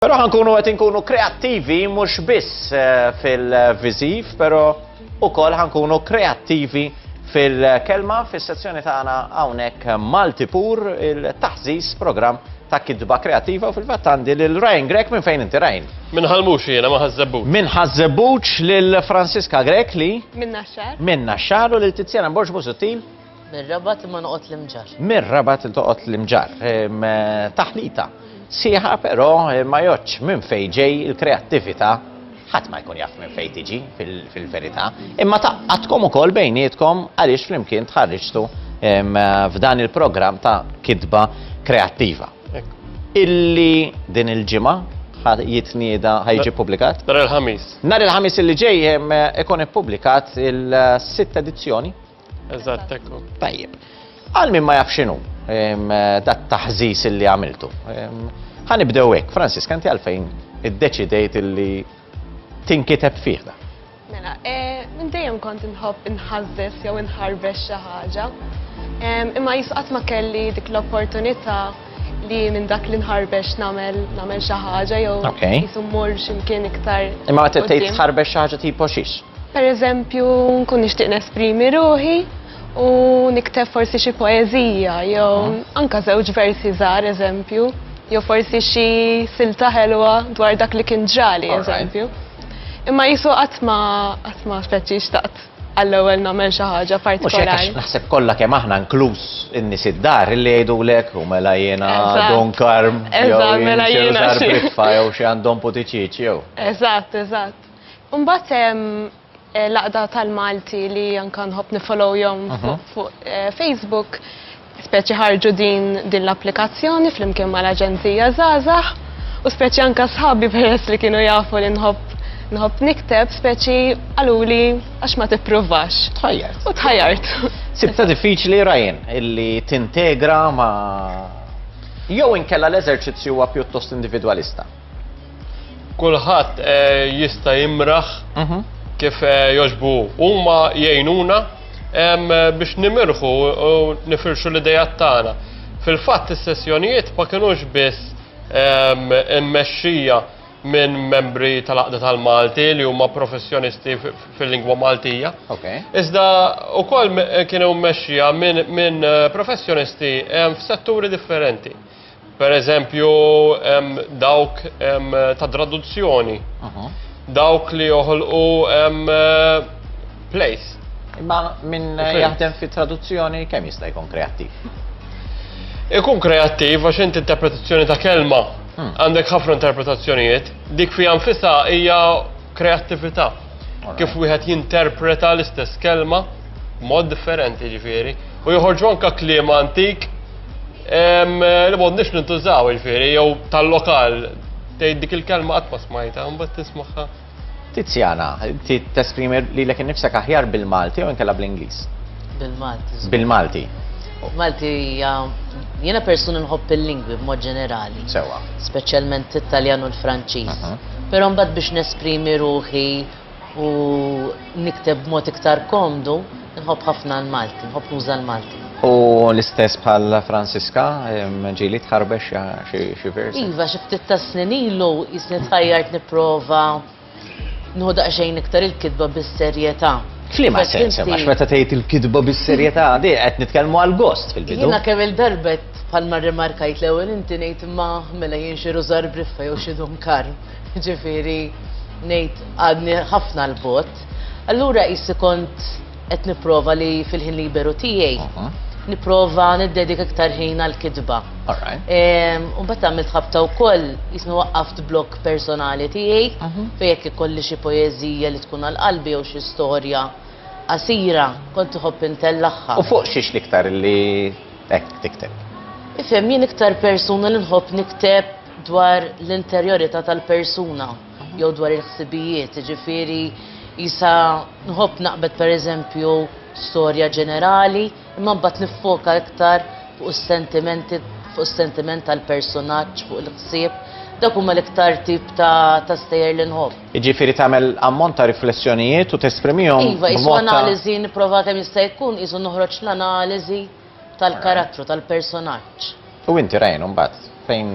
Pero ħankunu qed inkunu kreattivi mhux biss fil-viżiv, però ukoll ħankunu kreattivi fil-kelma fis-sezzjoni tagħna hawnhekk Maltipur il-taħżis programm ta' kidba kreattiva u fil-fatt għandi lil Ryan Grek minn fejn inti Ryan? Min ħalmux jiena ma ħażebbuċ. Minn ħażebbuċ lil Franziska Grek li Minn Naxxar. minn Naxxar u lil Tiziana Borġ Busuttil Mir-Rabat imma noqgħod l-imġar. minn Rabat il toqgħod l-imġar. Taħlita sieħa però ma joċ minn fejn ġej il-kreattività ħadd ma jkun jaf minn fejn tiġi fil-verità, imma taqqatkom ukoll bejnietkom għaliex flimkien tħarriġtu f'dan il-programm ta' kidba kreattiva. Illi din il-ġimgħa jitnieda ħajġi publikat? Dar il-ħamis. Nar il-ħamis illi ġej ikun ippubblikat il-sitt edizzjoni. Eżatt ekku. Tajjeb. Għal min ma jaf x'inhu dat taħżis illi għamiltu. Ħanibdew hekk, Franziska, inti għalfejn iddeċidejt illi tinkiteb fih da. Mela, minn dejjem kont inħobb inħażżes jew inħarbex xi ħaġa. Imma jisqat ma kelli dik l-opportunità li minn dak li nħarbex nagħmel xi ħaġa jew Okay. jisu mmur x'imkien iktar. Imma ma tgħid quddiem. tħarbex xi ħaġa tipo xiex. Pereżempju, nkun nixtieq nesprimi ruħi u nikteb forsi xi poeżija jew anke żewġ versi żgħar eżempju, jew forsi xi silta ħelwa dwar dak li kien ġrali Alright. eżempju. Imma jisu qatt ma speċi xtaqt għall-ewwel nagħmel xi ħaġa Mhux hekk għax partikolari. naħseb kollha kemm aħna inkluż in-nies id-dar illi jgħidulek u mela jiena Eżatt. don karm jew Eżatt, mela jiena xi xi. britfa jew xi għandhom putiċiċ jew. Eżatt. Imbagħad hemm laqda tal-Malti li anke nħobb nifollowhom fuq Facebook, speċi ħarġu din l-applikazzjoni flimkien mal-Aġenzija Żgħażagħ u speċi anke sħabi peress li kienu jafu li nħobb nikteb speċi għaluli għax ma tippruvax. Tħajjert. U tħajjart. Sibta diffiċli Ryan illi tintegra ma jew inkella l-eżerċizzju huwa pjuttost individwalista. Kulħadd jista' jimraħ kif joġbu huma jgħinuna biex nimirħu u nifirxu l-idejat tagħna. Fil-fatt is-sessjonijiet ma kinux biss immexxija minn membri tal-Aqda tal-Malti li huma professjonisti fil-lingwa Maltija. Okay. Iżda wkoll kienu mmexxija minn professjonisti f'setturi differenti. Per eżempju, dawk ta' traduzzjoni, dawk li joħolqu place. Imma min jaħdem fi traduzzjoni kemm jista' jkun kreattiv? Ikun kreattiv għax inti interpretazzjoni ta' kelma. Għandek ħafna interpretazzjonijiet. Dik fi anfisha hija kreattività. Kif wieħed jinterpreta l-istess kelma b'mod differenti ġifieri u joħorġu anke kliem antik li m'għandniex nintużaw ġifieri jew tal-lokal tgħid dik il-kelma qatt ma smajtha mbagħad tismaħħa. Tiziana, ti tesprimi lilek innifsek aħjar bil-Malti jew inkella bl-Ingliż? Bil-Malti. Bil-Malti. Malti jiena persuna nħobb il-lingwi b'mod ġenerali. Sewa. Speċjalment it-Taljan u l-Franċiż. Però mbagħad biex nesprimi ruħi u nikteb b'mod iktar komdu, nħobb ħafna l-Malti, nħobb nuża l-Malti. U l-istess bħal Franziska, ġili tħarbex xi versi? Iva, xi ftit ta' snin ilu jisni tħajjart nipprova nħu daqsxejn iktar il-kidba bis-serjetà. Flima sens, għax meta tgħid il-kidba bis-serjetà, di qed nitkellmu għal gost fil-bidu. Jiena kemm il-darbet bħalma rrimarkajt l-ewwel inti ngħid imma mela jien xi rużar briffa jew xi dum karm. Ġifieri ngħid għadni ħafna l-bot. Allura qissi kont qed nipprova li fil-ħin liberu tiegħi nipprova niddedika iktar ħin għall-kidba. U mbagħad għamilt ħabta wkoll jismi waqqaft blog personali tiegħi fejn jekk ikolli xi poeżija li tkun għall-qalbi jew xi storja qasira kont iħobb intellaħħa. U fuq xiex liktar li hekk tikteb? Ifhem jien iktar persuna li nħobb nikteb dwar l-interjorità tal-persuna jew dwar il-ħsibijiet, ġifieri jisa nħobb naqbed pereżempju storja ġenerali, imma mbagħad niffoka iktar fuq is-sentiment tal-personaġġ, fuq il-ħsieb, dak huma l-iktar tip ta' stejjer li nħobb. Jiġifieri tagħmel ammont ta' riflessjonijiet u tesprimihom Iva, jisu analiżi nipprova kemm jista' jkun qisu noħroġ l-analiżi tal-karattru tal-personaġġ. U inti Ryan mbagħad fejn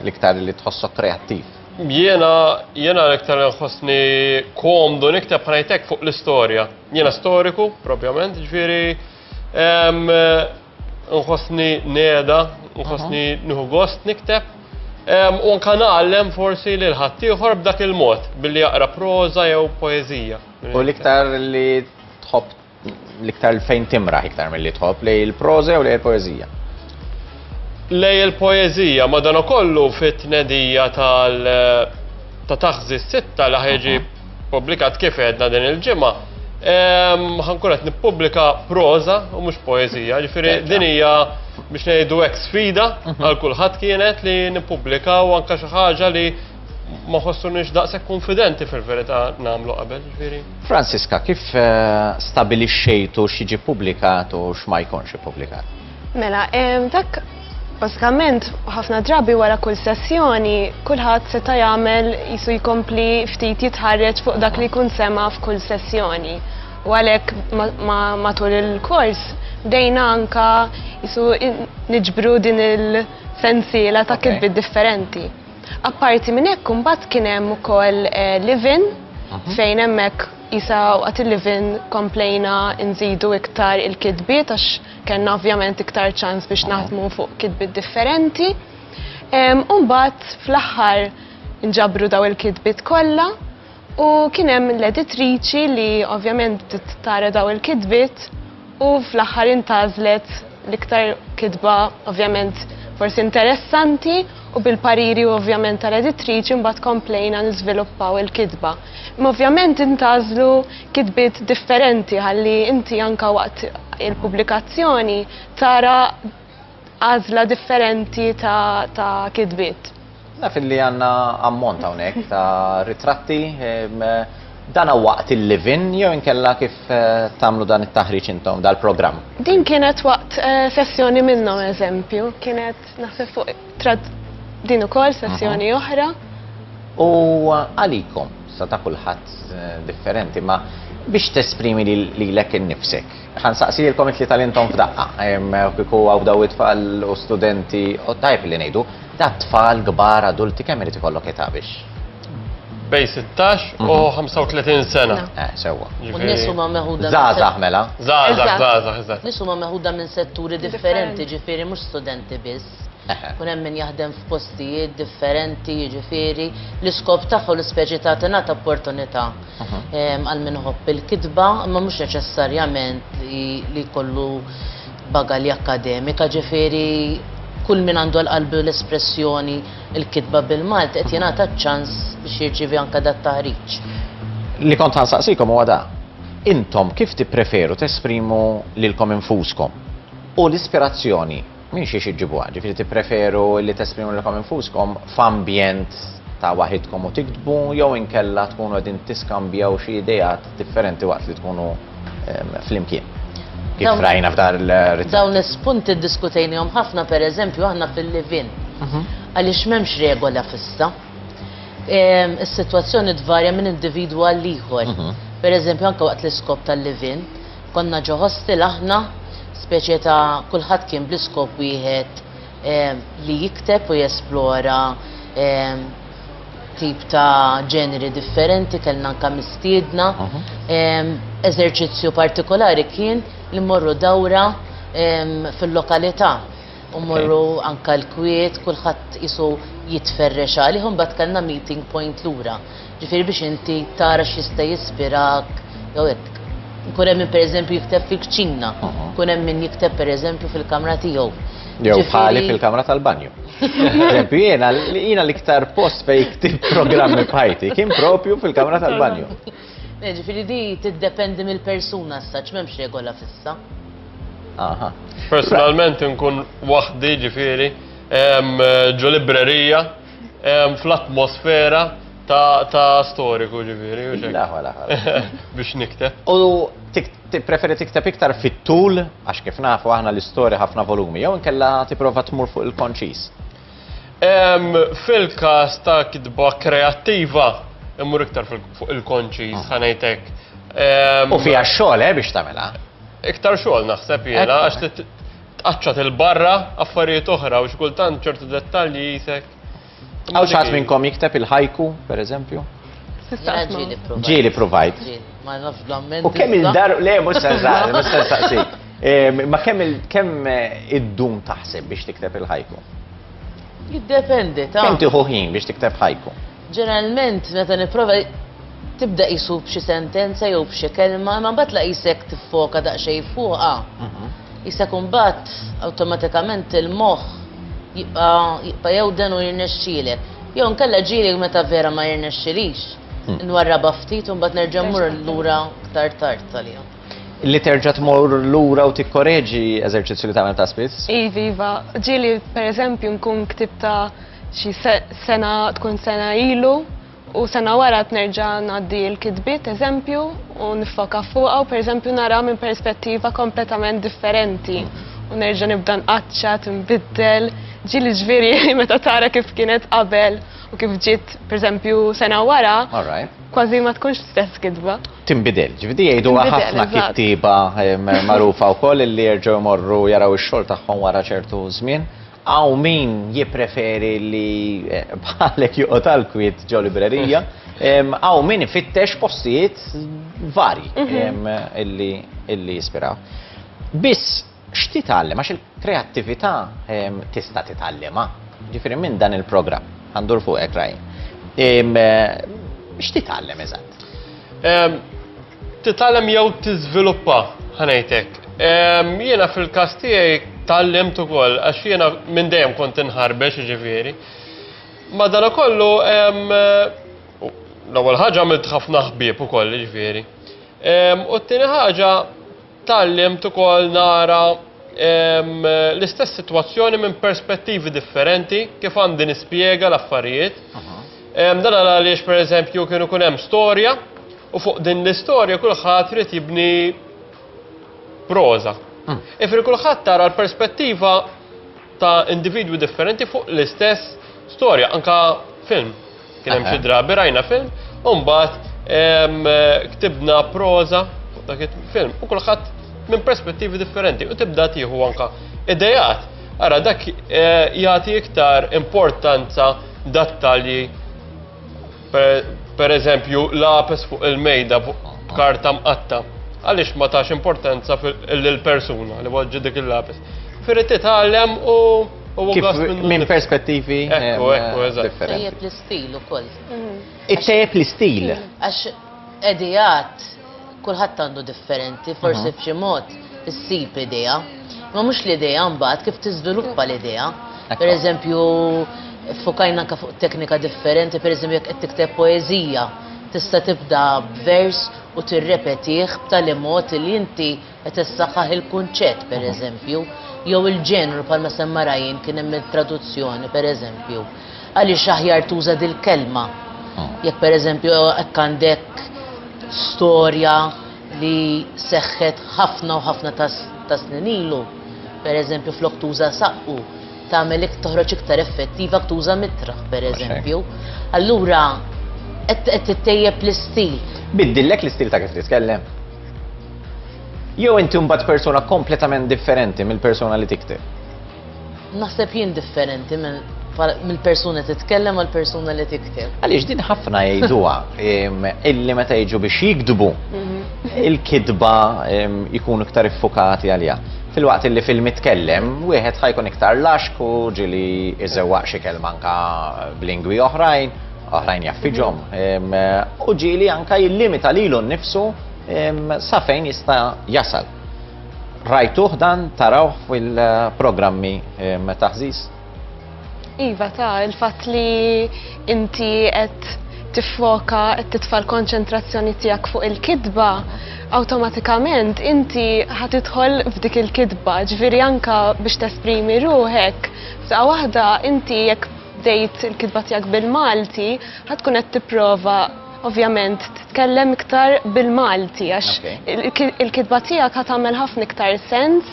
l-iktar li tħossok kreattiv? Jiena l-iktar nħossni komdu nikteb ħanajtek fuq l-istorja. Jiena storiku, propjament, ġifieri nħossni neda, nħossni nieħu gost nikteb. U nkan nagħallem forsi lil ħaddieħor b'dak il-mod, billi jaqra proża jew poeżija. U l-iktar li tħobb l-iktar fejn timraħ iktar mill-li tħobb li l-proża u li l-poeżija. Lej il-poezija, madankollu fit-tnedija ta' taħżi s-sitta li ħeġi publikat kif għedna din il-ġimgħa, ħankun qed nippubblika proża u mhux poeżija, ġifieri din hija biex ngħidu hekk sfida għal kulħadd kienet li nippubblikaw anke xi ħaġa li ma ħossunix daqshekk konfidenti fil-verità nagħmlu qabel, ġifieri. Franziska, kif stabilixxejtu x'jiġi pubblikat u x'ma jkunx ippubblikat? Mela, dak basikament ħafna drabi wara kull sessjoni kulħadd seta' jagħmel jisu jkompli ftit jitħarreġ fuq dak li jkun sema f'kull sessjoni. U għalhekk matul il-kors bdejna anka jisu niġbru din il-sensiela ta' kitbiet differenti. Apparti minn hekk imbagħad kien hemm ukoll live-in fejn hemmhekk isa waqt il-live-in komplejna nżidu iktar il-kitbiet għax kellna ovvjament iktar ċans biex naħdmu fuq kitbiet differenti. U mbagħad fl-aħħar nġabru daw il-kitbiet kollha u kien hemm l-editriċi li ovvjament tara daw il-kitbiet u fl-aħħar intażlet l-iktar kitba ovvjament forsi interessanti u bil-pariri ovvjament tal-editriċi mbagħad komplejna niżviluppaw il-kitba. Imma ovvjament intażlu kitbiet differenti ħalli inti anka waqt il-pubblikazzjoni tara għażla differenti ta' kitbiet. Naf li għandna ammont hawnhekk ta' ritratti dan waqt il-livin jew inkella kif tagħmlu dan it-taħriġ intom dal-programm. Din kienet waqt sessjoni minnhom eżempju, kienet naħseb fuq din ukoll sessjoni oħra. U għalikom, sa ta' kulħadd differenti, ma biex tesprimi lilek innifsek. Ħansaqsilkom it-tlieta tal-intom f'daqqa, kieku għaw daw it-tfal u studenti, u tajb li ngħidu, da' tfal kbar adulti kemm irid ikollok età biex? Bej 16 u 35 sena. Sewwa. U nisu ma meħuda. Żgħażagħ mela. Żgħażagħ. Nisu ma meħuda minn setturi differenti, ġifieri mhux studenti biss. Kun hemm min jaħdem f'postijiet differenti, ġifieri l-iskop tagħha u l-ispeċi ta' tingħata opportunità għal min ħobb il-kitba, imma mhux neċessarjament li jkollu bagalja akademika, ġifieri kull min għandu l-qalbu l-espressjoni il-kitba bil-Malti qed jingħata ċans biex jirċievi anke dat taħriġ. Li kont ħansaqsikom huwa da. Intom kif tippreferu tesprimu lilkom infuskom? U l-ispirazzjoni min xiex iġibuha? Ġifieri tippreferu li tesprimu lilkom infuskom f'ambjent ta' waħidkom u tiktbu jew inkella tkunu qegħdin tiskambjaw xi idejat differenti waqt li tkunu flimkien? Kif rajna f'dar il-ritratti? Dawn l-spunti ddiskutejnihom ħafna pereżempju aħna fil-livin. Għaliex m'hemmx regola fissa. Is-sitwazzjoni tvarja minn individwu għal ieħor. Pereżempju anke waqt l-iskop tal-livin, konna ġo hostel aħna speċi ta' kulħadd kien bl-iskop wieħed li jikteb u jesplora tip ta' ġeneri differenti, kellna anke mistiedna. Eżerċizzju partikolari kien li morru dawra fil-lokalità u morru anke l-kwiet, kulħadd isu jitferrex għalih, mbagħad kellna meeting point lura. Ġifieri biex inti tara x'jista' jispirak jew hekk. Kun hemm min pereżempju jikteb fil-kċina, kun hemm min jikteb pereżempju fil-kamra tiegħu. Jew bħali fil-kamra tal-banju. Eżempju, jiena l-iktar post fejn jiktib programmi bħajti kien propju fil-kamra tal-banju. Ġifieri di tiddependi mill-persuna saċ m'hemmx regola fissa. Personalment nkun waħdi ġifieri ġo librerija fl-atmosfera ta' storiku ġifieri. Biex nikteb. U preferi tikteb iktar fit-tul għax kif nafu aħna l-istorja ħafna volumi jew inkella tipprova tmur fuq il-konċis? Fil-każ ta' kitba kreattiva immur iktar fuq il-konċis ħanejtek. U fiha xogħol biex tagħmilha? Iktar xogħol naħseb jiena għax tqaċċat il-barra affarijiet oħra u xkultant ċertu dettalji jisek Għaw xaħat minnkom jikteb il-ħajku, per eżempju? Jena ġili provajt. Ġili provajt. Ma nafx blamment. U kemm il-dar, le, mux sensaqsi. Ma kemm id-dum taħseb biex tikteb il-ħajku? Jiddependi, ta' Kemm tieħu ħin biex tikteb ħajku? Ġeneralment, meta nipprova tibda jisu b'xi sentenza jew b'xi kelma, ma mbagħad la jisek tiffoka daqsxejn fuqha. Jisek imbagħad awtomatikament il-moħħ jibqa' jew dan u jirnexxielek. Jew nkella ġieli meta vera ma jirnexxilix. Nwarraba ftit u mbagħad nerġa' mmur lura aktar tard tal-jum. Li terġa' tmur lura u tikkoreġi eżerċizzju li tagħmel ta' spiss? Iva, ġili per eżempju nkun ktibta xi sena tkun sena ilu u sena wara tnerġa' ngħaddi l-kitbiet eżempju u nifoka fuqha u per eżempju nara minn perspettiva kompletament differenti u nerġa' nibda nqaċċa tinbiddel. Ġili ġifieri meta tara kif kienet qabel u kif ġiet per eżempju sena wara, kważi ma tkunx stess kitba. Timbidel, ġvidi jgħidu ħafna kittiba magħrufa wkoll li jerġgħu jmorru jaraw ix-xogħol tagħhom wara ċertu żmien. Għaw min jippreferi li bħalek joqgħod għall-kwiet ġew librerija, għaw min ifittex postijiet varji illi jispiraw. Biss x'titgħallem għax il-kreattività tista' titgħallemha. Ġifieri minn dan il-programm għandur fuq Ryan. X'titgħallem eżatt? Titgħallem jew tiżviluppa ħanejtek. Jiena fil-każ tiegħi tallimt ukoll għax jiena minn dejjem kont inħarbex ġifieri. Madankollu l-ewwel ħaġa għamilt ħafna ħbieb ukoll ġifieri. U t-tieni ħaġa tallimt ukoll nara l-istess sitwazzjoni minn perspettivi differenti kif għandi nispjega l-affarijiet. Dan għaliex pereżempju kienu kun hemm storja u fuq din l-istorja kulħadd trid jibni proża. Ifri kulħadd tara l-perspettiva ta' individwi differenti fuq l-istess storja, anka film. Kien hemm xi drabi rajna film u mbagħad ktibna proża fuq dak il-film u kulħadd minn perspettivi differenti u tibda tieħu anka idejat. Ara dak jagħti iktar importanza dettalji per eżempju lapes fuq il-mejda fuq karta mqatta. Għaliex ma tax importanza lill-persuna li waġġi dik il-lapes. Firrid titgħallem u minn perspettivi differenti. Tejjeb l-istil ukoll. Ittejjeb l-istil. Għax edijat kulħadd għandu differenti, forsi b'xi mod issib idea, ma mhux l-idea mbagħad kif tiżviluppa l-idea. Pereżempju, fokajna anke fuq teknika differenti, pereżempju jekk qed tikteb poeżija, tista' tibda b'vers u tirrepetih b'tali mod li inti qed issaħħaħ il-kunċett pereżempju, jew il-ġenru bħalma semma Ryan kien hemm traduzzjoni pereżempju. Għaliex aħjar tuża dil-kelma. Jekk pereżempju hekk għandek storja li seħħet ħafna u ħafna ta' snin ilu, pereżempju flok tuża saqqu, tagħmel toħroġ iktar effettiva tuża mitraħ pereżempju. Allura qed tittejjeb l-istil. Biddillek l-istil ta' kif titkellem. Jew inti mbagħad persuna kompletament differenti mill-persuna li tikteb. Naħseb jien differenti mill-persuna titkellem għal persuna li tikteb. Għaliex din ħafna jgħiduha illi meta jiġu biex jikdbu il-kidba jkunu iktar iffukati għalija. Fil-waqt illi fil-mitkellem wieħed ħajkun iktar laxku ġili iżewwaq xi kelma anka b'lingwi oħrajn jaffiġhom. U ġili anka jillimita lilu nnifsu sa fejn jista' jasal. Rajtuh dan tarawh fil-programmi taħżiż? Iva il-fatt li inti qed tiffoka, qed titfa' l-konċentrazzjoni tiegħek fuq il-kidba, awtomatikament inti ħatidħol f'dik il-kidba, ġifieri anke biex tesprimi ruħek. F'daqqa waħda inti jekk bdejt il-kidba tiegħek bil-Malti, ħadkun qed tipprova ovvjament titkellem iktar bil-Malti għax il-kidba tiegħek ħatagħmel ħafna iktar sens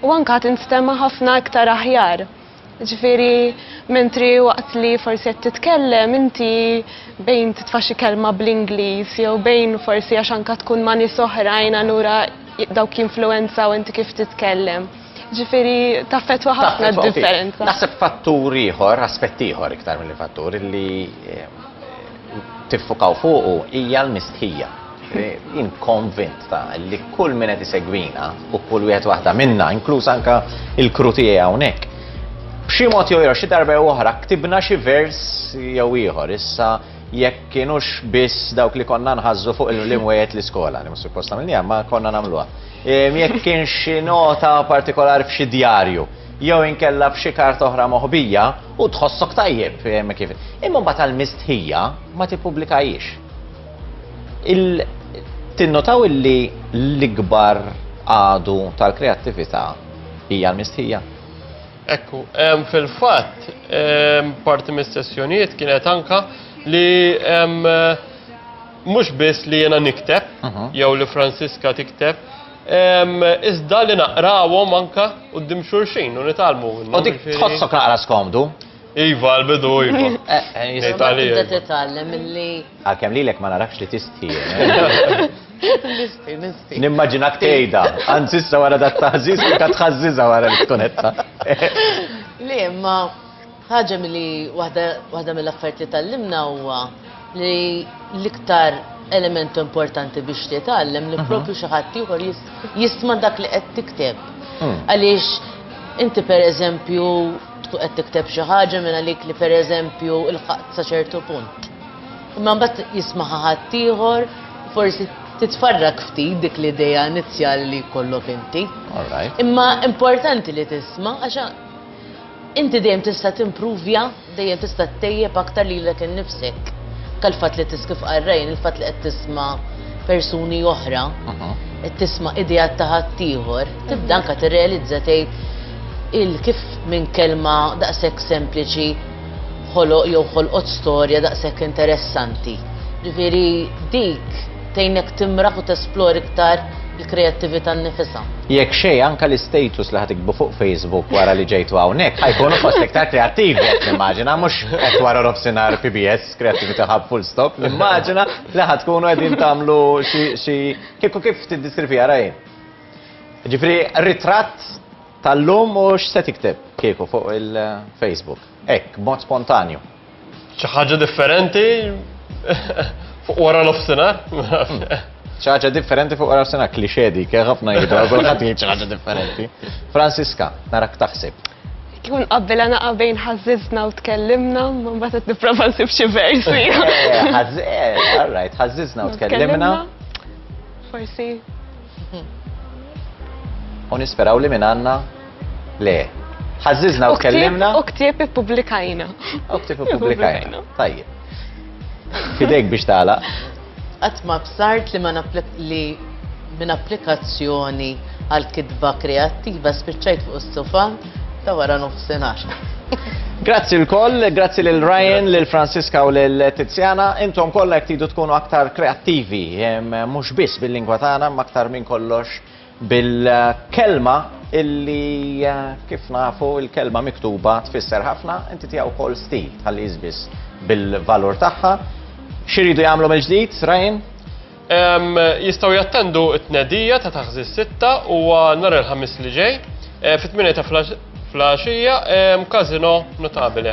u anke ħatinstema' ħafna iktar aħjar. Ġifieri mentri waqt li forsi qed titkellem inti bejn titfa' xi kelma bl-Ingliż jew bejn forsi għax anke tkun ma' nies oħrajn allura dawk jinfluwenzaw inti kif titkellem. ġifiri taffetwa ħafna differenza. Naħseb fattur ieħor, aspett ieħor iktar mill fattur li tiffukaw fuqu hija l-mistħija. Jien konvint ta' li kull min qed isegwina u kull wieħed waħda minna, inkluż anke il-kru tiegħi hawnhekk. B'xi mod jew ieħor xi darba oħra ktibna xi vers jew ieħor issa jekk kienux biss dawk li konna nħazzu fuq il-limwejet l-iskola, li mus suppost nagħmilniha ma konna nagħmluha. Jekk kien xi nota partikolari f'xi djarju, jew inkella f'xi karta oħra moħbija u tħossok tajjeb kif. Imma mbagħad għall-mistħija ma tippubblikajiex. Tinnotaw illi l-ikbar għadu tal-kreattività hija l-mistħija. Ekku, fil-fatt, parti mis-sessjonijiet kienet anka li mhux biss li jena nikteb, jew li Franziska tikteb, iżda li naqrawhom anka quddiem xulxin u nitalmu. U dik tħossok naqra skomdu. Iva, l-bidu, iva. Tibda titgħallem illi. Għalkemm lilek ma narakx li tisti. Nisti. Nimmaġinak tgħidha, anzi issa wara dat taħżiż ka tħażżiżha wara li tkunetta. Li imma ħaġa milli waħda mill-affarijiet li tallimna huwa li l-iktar element importanti biex titgħallem li propju xi ħadd ieħor jisma' dak li qed tikteb. Għaliex inti pereżempju tkun qed tikteb xi ħaġa minn għalik li pereżempju ilħaqt sa ċertu punt. Imma mbagħad jismaħa ħadd ieħor forsi titfarrak ftit dik l-idea inizjali li jkollok inti. Imma importanti li tisma' għax inti dejjem tista' timpruvja, dejjem tista' tejjeb aktar lilek innifsek. Kal-fatt li tiskif qarrejn, il-fatt li qed tisma' persuni oħra, qed tisma' idea ta' ħadd ieħor, tibda anke tirrealizza tgħid kif minn kelma daqshekk sempliċi ħoloq jew ħolqot storja daqshekk interessanti. Ġifieri dik tgħinek timraħ u tesplor iktar il-kreattività nnifisha. Jekk xejn anke l-istatus li ħatikbu fuq Facebook wara li ġejtu hawnhekk ħajkunu fost iktar kreattivi qed nimmaġina mhux qed wara nofsinhar PBS Creativity Hub full stop, nimmaġina li ħadkunu qegħdin tagħmlu xi kif tiddiskrivija rajn. Ġifri ritratt tal-lum u x'se tikteb kieku fuq il-Facebook. Hekk, mod spontanju. Xi ħaġa differenti fuq wara nofsinhar? ċaġa differenti fuq għaraf sena kliċedi, ħafna jidu, għolħat jgħid ċaġa differenti. Franziska, narak taħseb. Kikun qabbel għana qabbejn ħazzizna u tkellimna, ma batet niprofa nsib xi versi. All right, ħazzizna u tkellimna. Forsi. U nisperaw li minn għanna? Le. Ħazzizna u tkellimna? U ktieb ippubblikajna. U ktieb ippubblikajna. Tajjeb. Fidejk biex tagħlaq. Għatma b'sart li minn applikazzjoni għal-kidba kreattiva spiċċajt fuq is-sofan ta' wara nofsinhar. Grazzi l-koll, grazzi l-Ryan, l-Franziska u l-Tiziana. Intom kollha jekk tridu tkunu aktar kreattivi, mhux biss bil-lingwa tagħna, ma aktar minn kollox bil-kelma illi kif nafu il-kelma miktuba tfisser ħafna, inti tiegħu wkoll stil ħalli jiżbiss bil-valur tagħha. Xiridu jagħmlu mill-ġdid, Ryan? Jistgħu jattendu t-tnedija ta' taħżis 6 u nhar il-ħamis li ġej fit-8 ta' flaxija kazino notabile.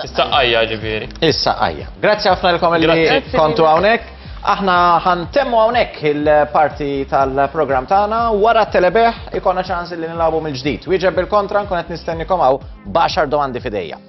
Is-saqqajja ġifieri. Is-saqqajja. Grazzi ħafna lkom li kontu hawnhekk. Aħna ħantemmu hawnhekk il-parti tal-programm tagħna wara t-telebeħ ikonna ċans li nilagħbu mill-ġdid. Wieġeb bil-kontra nkun qed nistennikom hawn b'10 domandi fidejja.